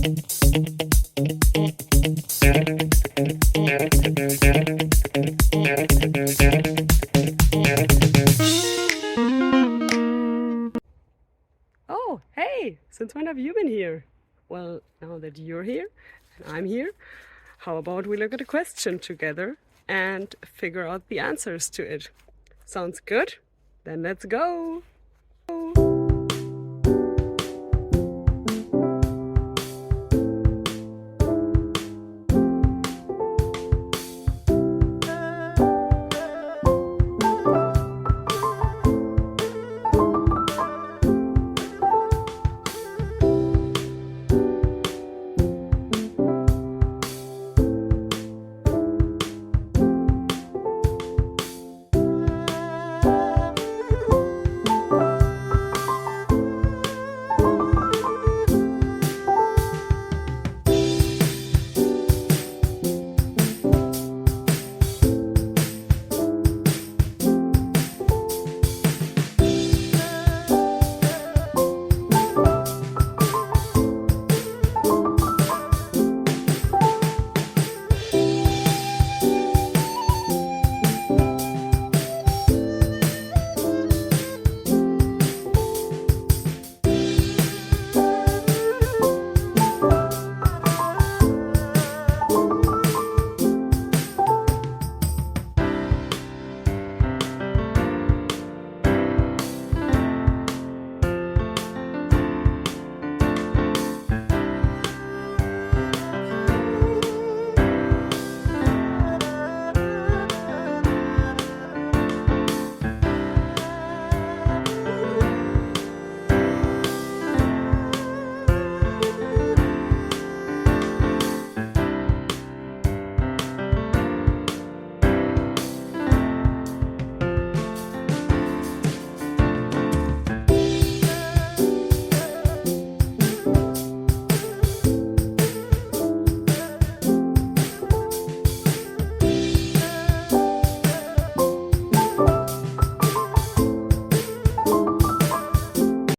Oh, hey! Since when have you been here? Well, now that you're here and I'm here, how about we look at a question together and figure out the answers to it? Sounds good? Then let's go!